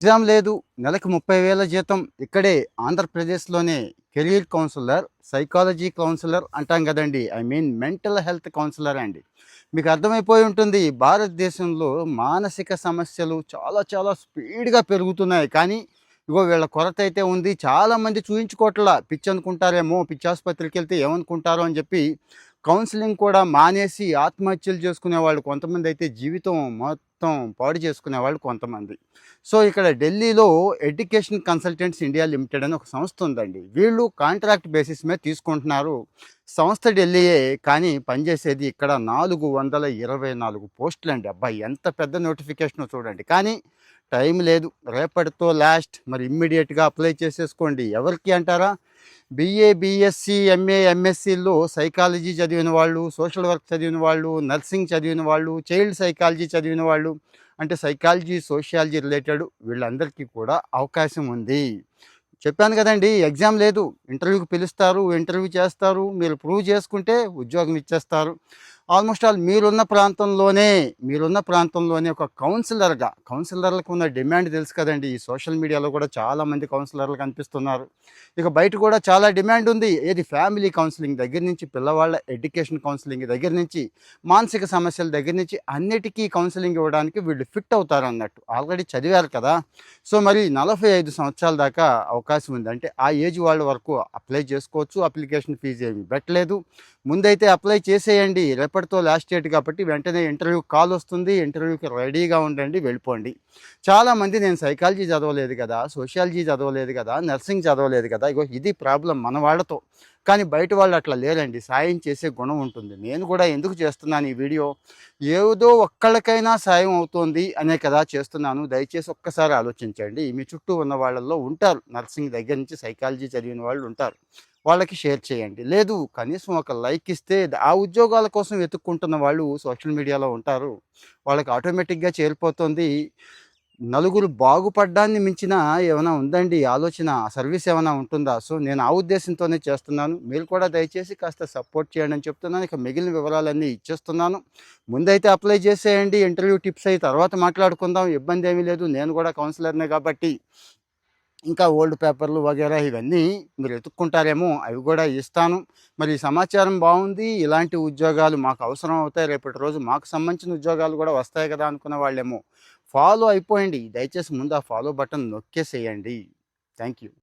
Exam లేదు. నెలకు 30,000 జీతం. ఇక్కడే ఆంధ్రప్రదేశ్‌లోనే కెరీర్ కౌన్సిలర్, సైకాలజీ కౌన్సిలర్ అంటాం గదండీ! I mean mental health councillor అండి. మీకు అర్థమైపోయి ఉంటుంది. భారతదేశంలో మానసిక సమస్యలు చాలా చాలా స్పీడ్‌గా పెరుగుతున్నాయి. కానీ ఇగో వీళ్ళ కొరతైతే ఉంది. చాలామంది చూయించుకోవట్లా. పిచ్చనుకుంటారేమో, పిచ్చాసుపత్రికెళ్తే ఏమనుకుంటారో అని జెప్పి కౌన్సెలింగ్ కూడా మానేసి ఆత్మహత్యలు చేసుకునేవాళ్ళు కొంతమందైతే జీవితం మొత్తం పాడు చేసుకునేవాళ్ళు కొంతమంది. సో, ఇక్కడ ఢిల్లీలో ఎడ్యుకేషన్ కన్సల్టెంట్స్ ఇండియా లిమిటెడ్ అని ఒక సంస్థ ఉందండి. వీళ్ళు కాంట్రాక్ట్ బేసిస్ మీద తీసుకుంటున్నారు. సంస్థ ఢిల్లీయే కానీ పనిచేసేది ఇక్కడ 424 పోస్టులండి. అబ్బా! ఎంత పెద్ద నోటిఫికేషనో చూడండి. కానీ టైం లేదు. రేపటితో లాస్ట్. మరి ఇమ్మీడియేట్‌గా అప్లై చేసేసుకోండి. ఎవరికి అంటారా? బీఏ, బీఎస్సీ, ఎంఏ, ఎంఎస్సీల్లో సైకాలజీ చదివిన వాళ్ళు, సోషల్ వర్క్ చదివిన వాళ్ళు, నర్సింగ్ చదివిన వాళ్ళు, చైల్డ్ సైకాలజీ చదివిన వాళ్ళు, అంటే సైకాలజీ, సోషియాలజీ రిలేటెడ్ వీళ్ళందరికీ కూడా అవకాశం ఉంది. చెప్పాను కదండీ! ఎగ్జామ్ లేదు. ఇంటర్వ్యూకి పిలుస్తారు, ఇంటర్వ్యూ చేస్తారు. మీరు ప్రూవ్ చేసుకుంటే ఉద్యోగం ఇచ్చేస్తారు. ఆల్మోస్ట్ ఆల్ మీరున్న ప్రాంతంలోనే ఒక కౌన్సిలర్‌లకు ఉన్న డిమాండ్ తెలుసు కదండీ! ఈ సోషల్ మీడియాలో కూడా చాలామంది కౌన్సిలర్లు కనిపిస్తున్నారు. ఇక బయట కూడా చాలా డిమాండ్ ఉంది. ఏది ఫ్యామిలీ కౌన్సిలింగ్ దగ్గర నుంచి, పిల్లవాళ్ళ ఎడ్యుకేషన్ కౌన్సిలింగ్ దగ్గర నుంచి, మానసిక సమస్యల దగ్గర నుంచి అన్నిటికీ కౌన్సిలింగ్ ఇవ్వడానికి వీళ్ళు ఫిట్ అవుతారన్నట్టు. ఆల్రెడీ చదివారు కదా! సో, మరి 45 సంవత్సరాల దాకా అవకాశం ఉంది. అంటే ఆ ఏజ్ వాళ్ళ వరకు అప్లై చేసుకోవచ్చు. అప్లికేషన్ ఫీజు ఏమి పెట్టలేదు. ముందైతే అప్లై చేసేయండి. రేపటితో లాస్ట్ డేట్ కాబట్టి వెంటనే ఇంటర్వ్యూ కాల్ వస్తుంది. ఇంటర్వ్యూకి రెడీగా ఉండండి, వెళ్ళిపోండి. చాలామంది నేను సైకాలజీ చదవలేదు కదా, సోషియాలజీ చదవలేదు కదా, నర్సింగ్ చదవలేదు కదా, ఇగో ఇది ప్రాబ్లం మన వాళ్ళతో. కానీ బయట వాళ్ళు అట్లా లేరండి. సాయం చేసే గుణం ఉంటుంది. నేను కూడా ఎందుకు చేస్తున్నాను ఈ వీడియో, ఏదో ఒక్కళ్ళకైనా సాయం అవుతోంది అనే కదా చేస్తున్నాను. దయచేసి ఒక్కసారి ఆలోచించండి. మీ చుట్టూ ఉన్న వాళ్ళల్లో ఉంటారు, నర్సింగ్ దగ్గర నుంచి సైకాలజీ చదివిన వాళ్ళు ఉంటారు. వాళ్ళకి షేర్ చేయండి. లేదు కనీసం ఒక లైక్ ఇస్తే ఆ ఉద్యోగాల కోసం వెతుక్కుంటున్న వాళ్ళు సోషల్ మీడియాలో ఉంటారు. వాళ్ళకి ఆటోమేటిక్‌గా చేరిపోతుంది. నలుగురు బాగుపడ్డాన్ని మించిన ఏమైనా ఉందండి ఆలోచన, సర్వీస్ ఏమైనా ఉంటుందా? సో, నేను ఆ ఉద్దేశంతోనే చేస్తున్నాను. మీరు కూడా దయచేసి కాస్త సపోర్ట్ చేయండి అని చెప్తున్నాను. ఇక మిగిలిన వివరాలన్నీ ఇచ్చేస్తున్నాను. ముందైతే అప్లై చేసేయండి. ఇంటర్వ్యూ టిప్స్ అయి తర్వాత మాట్లాడుకుందాం. ఇబ్బందేమీ లేదు. నేను కూడా కౌన్సిలర్‌నే కాబట్టి ఇంకా ఓల్డ్ పేపర్లు వగైరా ఇవన్నీ మీరు వెతుక్కుంటారేమో, అవి కూడా ఇస్తాను. మరి ఈ సమాచారం బాగుంది. ఇలాంటి ఉద్యోగాలు మాకు అవసరం అవుతాయి. రేపటి రోజు మాకు సంబంధించిన ఉద్యోగాలు కూడా వస్తాయి కదా అనుకున్న వాళ్ళేమో ఫాలో అయిపోయండి. దయచేసి ముందు ఆ ఫాలో బటన్ నొక్కేసేయండి. Thank you.